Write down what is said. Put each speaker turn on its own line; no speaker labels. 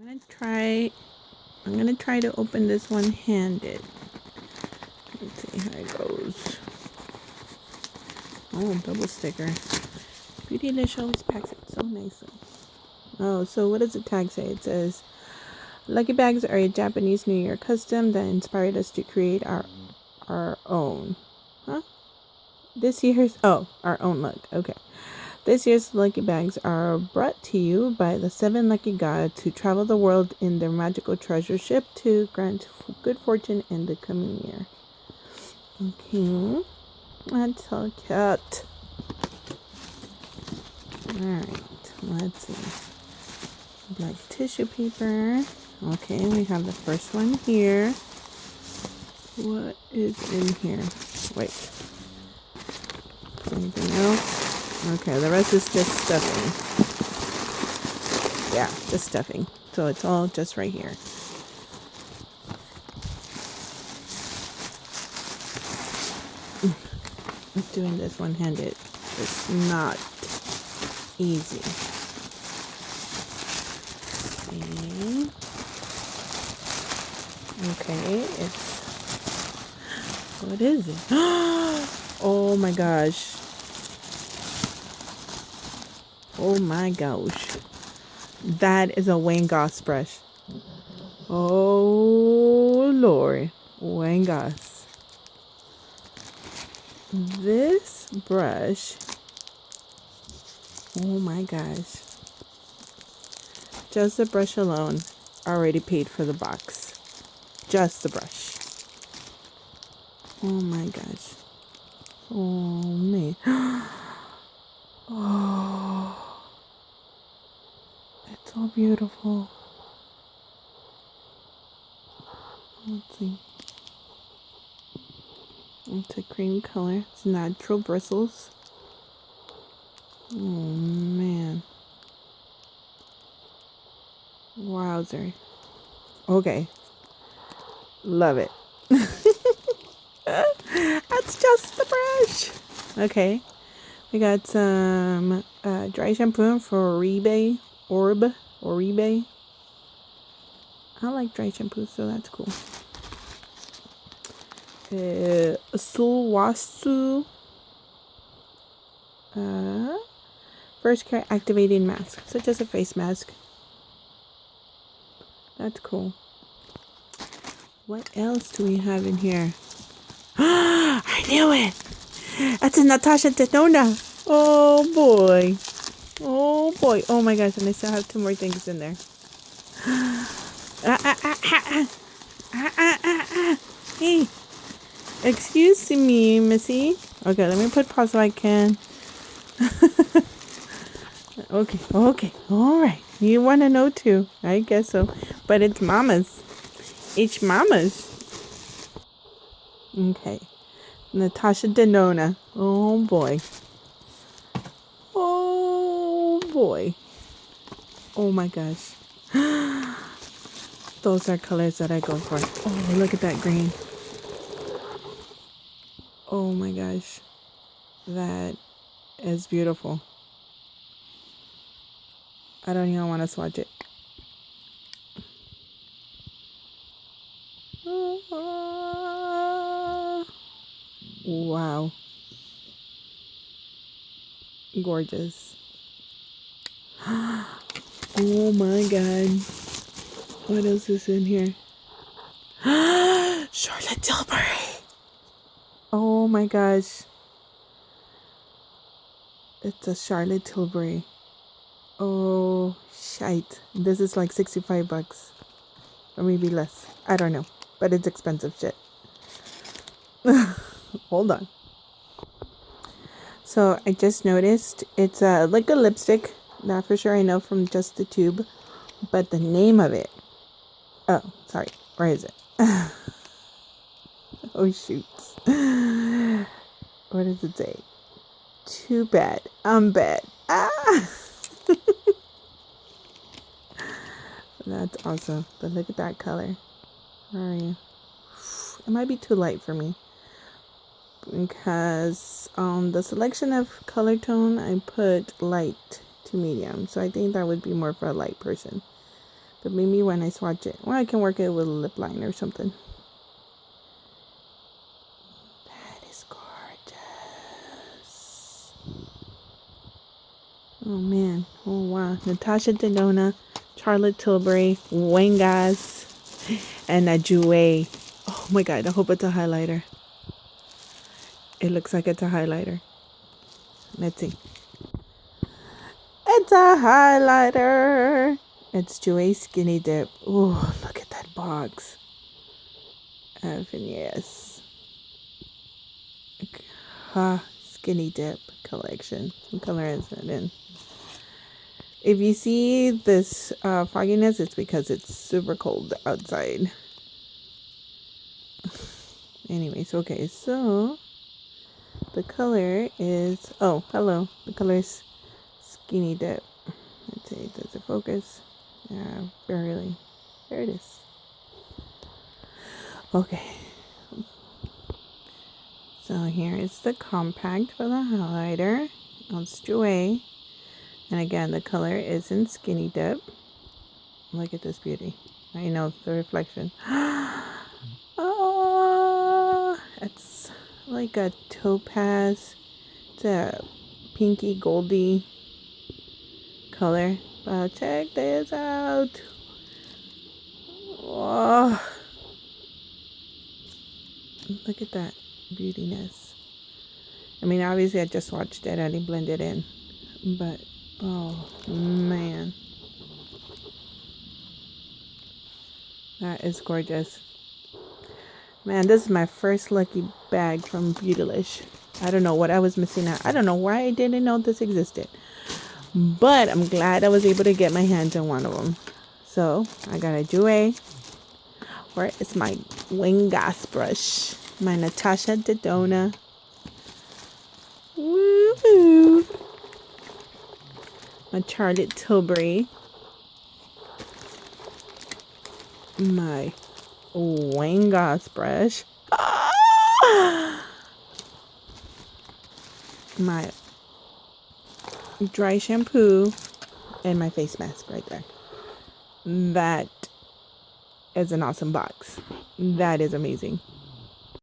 I'm gonna try to open this one-handed. Let's see how it goes. Oh, double sticker. Beautylish always packs it so nicely. Oh, so what does the tag say? It says, Lucky bags are a Japanese New Year custom that inspired us to create our own. Huh? Our own look. Okay. This year's lucky bags are brought to you by the 7 lucky gods who travel the world in their magical treasure ship to grant good fortune in the coming year. Okay. That's so cute. Alright, let's see. Black tissue paper. Okay, we have the first one here. What is in here? Wait. Anything else? Okay, the rest is just stuffing. Yeah, just stuffing. So it's all just right here. Doing this one-handed is not easy. Okay, what is it? Oh my gosh. Oh my gosh. That is a Wayne Goss brush. Oh Lord. Wayne Goss. This brush. Oh my gosh. Just the brush alone already paid for the box. Just the brush. Oh my gosh. Oh man. Oh. It's so beautiful. Let's see. It's a cream color. It's natural bristles. Oh man. Wowzer. Okay. Love it. That's just the brush. Okay. We got some dry shampoo for Oribe. I like dry shampoo, so that's cool. Sulwasu. First care activating mask. So just a face mask. That's cool. What else do we have in here? I knew it! That's a Natasha Denona. Oh boy. Oh boy. Oh my gosh, and I still have 2 more things in there. Hey. Excuse me, missy. Okay, let me put pause so I can. Okay. Alright. You want to know too. I guess so. But it's mama's. It's mama's. Okay. Natasha Denona. Oh boy. Oh boy. Oh my gosh. Those are colors that I go for. Oh, look at that green. Oh my gosh. That is beautiful. I don't even want to swatch it. Wow. Gorgeous. Oh my god. What else is in here? Charlotte Tilbury. Oh my gosh. It's a Charlotte Tilbury. Oh, shite. This is like $65. Or maybe less. I don't know. But it's expensive shit. Hold on. So I just noticed it's like a lipstick. Not for sure I know from just the tube. But the name of it. Oh, sorry. Where is it? Oh, shoots. What does it say? Too bad. I'm bad. Ah! That's awesome. But look at that color. Where are you? It might be too light for me. Because on the selection of color tone, I put light to medium. So I think that would be more for a light person. But maybe when I swatch it, well, I can work it with a lip liner or something. That is gorgeous. Oh man, oh wow. Natasha Denona, Charlotte Tilbury, Wayne Gass, and a Jouer. Oh my god, I hope it's a highlighter. It looks like it's a highlighter. Let's see. It's a highlighter. It's Jouer Skinny Dip. Oh, look at that box. Yes. Skinny Dip collection. What color is that in? If you see this fogginess, it's because it's super cold outside. Anyways, okay, so the color is, oh, hello. The color is Skinny Dip. Let's see, does it focus? Yeah, barely. There it is. Okay. So here is the compact for the highlighter. It's Jouer. And again, the color is in Skinny Dip. Look at this beauty. I know the reflection. Oh, it's like a topaz. It's a pinky goldy color. Wow, check this out. Oh, look at that beautiness. I mean, obviously I just watched it. I didn't blend it in. But, oh, man. That is gorgeous. Man, this is my first lucky bag from Beautylish. I don't know what I was missing out. I don't know why I didn't know this existed. But I'm glad I was able to get my hands on one of them. So, I got a Jouer. Where is my Wayne Gass brush? My Natasha Denona. Woohoo! My Charlotte Tilbury. My Wayne Gass brush. My dry shampoo and my face mask right there. That is an awesome box. That is amazing.